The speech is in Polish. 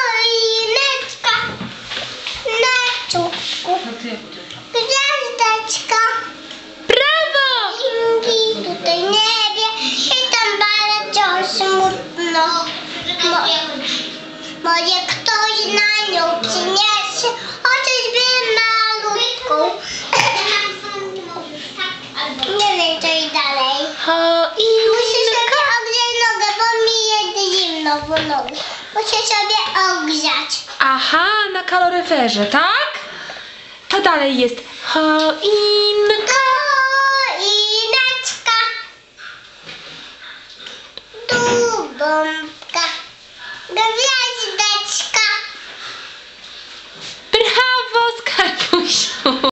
choineczka na czubku. Gwiazdeczka. Brawo! Ingi tutaj niebie i tam bardzo smutno. Może ktoś na nią przyniesie chociażby malutką. Nie wiem, co i dalej. Muszę sobie ogrzać nogę, bo mi jest zimno w nogi. Muszę sobie ogrzać. Aha, na kaloryferze, tak? To dalej jest choinka.